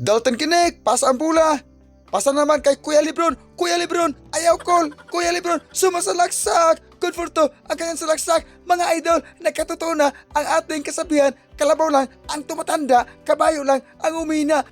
Dalton Kinek, pasa ang bola. Pasa naman kay Kuya Lebron. Kuya Lebron, ayaw call. Kuya Lebron, sumasalaksak. Good for to, ang kanyang salaksak. Mga idol, nagkatotoo na ang ating kasabihan. Kalabaw lang ang tumatanda, kabayo lang ang umina.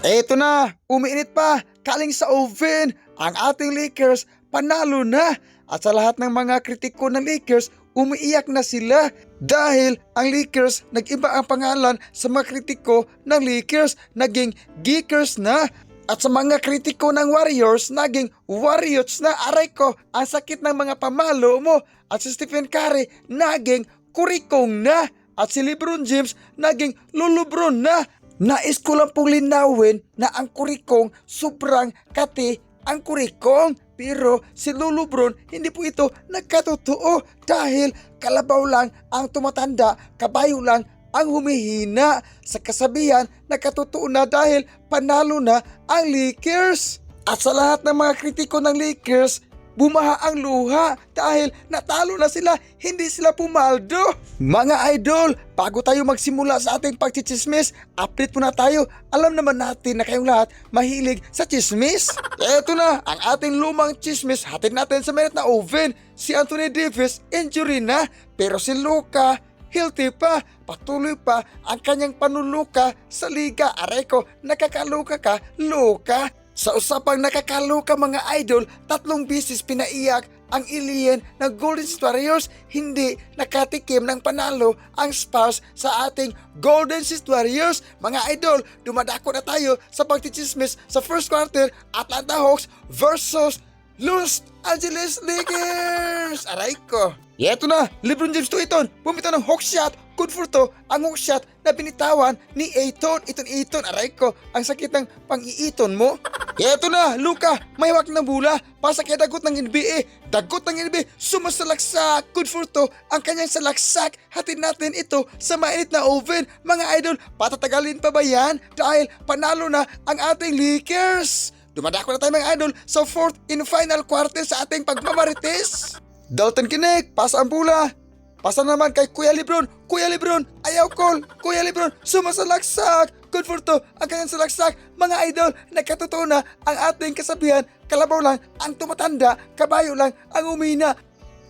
Eto na, umiinit pa. Kaling sa oven, ang ating Lakers panalo na. At sa lahat ng mga kritiko ng Lakers, umiiyak na sila. Dahil ang Lakers, nag-iba ang pangalan sa mga kritiko ng Lakers. Naging Geekers na. At sa mga kritiko ng Warriors, naging Warriors na. Aray ko, ang sakit ng mga pamalo mo. At si Stephen Curry, naging Kurikong na. At si LeBron James, naging Lulubron na. Nais ko lang pong linawin na ang Kurikong sobrang kati ang Kurikong. Pero si Lulubron, hindi po ito nagkatotoo dahil kalabaw lang ang tumatanda, kabayo lang ang humihina. Sa kasabihan, nakatotoo na dahil panalo na ang Lakers. At sa lahat ng mga kritiko ng Lakers, bumaha ang luha dahil natalo na sila, hindi sila pumaldo. Mga idol, bago tayo magsimula sa ating pagchichismis, update muna tayo. Alam naman natin na kayong lahat mahilig sa chismis. Eto na, ang ating lumang chismis, hatid natin sa minute na oven. Si Anthony Davis, injury na, pero si Luka, healthy pa, patuloy pa ang kanyang panuluka sa liga. Aray ko, nakakaluka ka, Luka. Sa usapang nakakaluka mga idol, 3 beses pinaiyak ang alien ng Golden State Warriors. Hindi nakatikim ng panalo ang Spurs sa ating Golden State Warriors. Mga idol, dumadako na tayo sa pagtichismis sa first quarter. Atlanta Hawks versus Los Angeles Lakers. Aray ko. Yeto na, LeBron James to Eton. Bumitaw ng hook shot. Good for to, ang hook shot na binitawan ni Eton. Eton, aray ko. Ang sakit ng pang-iiton mo. Yeto na, Luka, may hawak ng bola. Pasa kay dagot ng NBA. Dagot ng NBA, sumasalaksak. Good for to, ang kanyang salaksak. Hatid natin ito sa mainit na oven. Mga idol, patatagalin pa ba yan? Dahil panalo na ang ating Lakers. Dumadako na tayo mga idol sa 4th and final quarter sa ating pagmamarites. Dalton Kinek, pasa ang bola. Pasa naman kay Kuya Lebron. Kuya Lebron, ayaw call. Kuya Lebron, sumasalaksak. Good for to, ang kanyang salaksak. Mga idol, nagkatotoo na ang ating kasabihan. Kalabaw lang ang tumatanda, kabayo lang ang umina.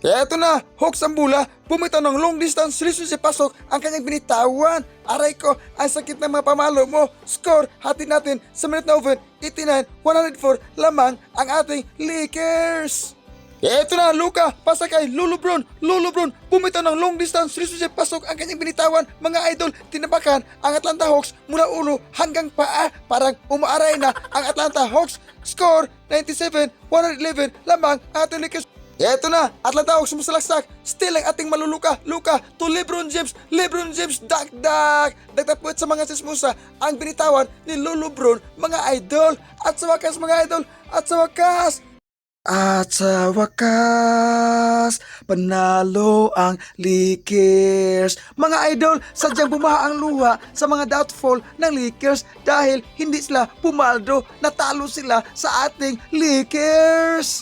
Eto na, Hawks ang bola. Bumitaw ng long distance relationship pasok ang kanyang binitawan. Aray ko, ang sakit ng mga pamalo mo. Score, hatid natin sa minute na oven. 89-104 lamang ang ating Lakers. Eto na, Luka, pasa kay Lulubron. Lulubron, bumitaw ng long distance relationship pasok ang kanyang binitawan. Mga idol, tinabakan ang Atlanta Hawks mula ulo hanggang paa. Parang umaaray na ang Atlanta Hawks. Score, 97-111 lamang ang ating Lakers. Eto na, Atlanta Hawks sumasalaksak. Still ang ating maluluka. Luka to LeBron James. LeBron James, dagdag. Dagdag po sa mga sismusa ang binitawan ni Lulubron, mga idol. At sa wakas, mga idol, at sa wakas, panalo ang Lakers. Mga idol, sadyang bumaha ang luha sa mga doubtful ng Lakers dahil hindi sila pumaldo, natalo sila sa ating Lakers.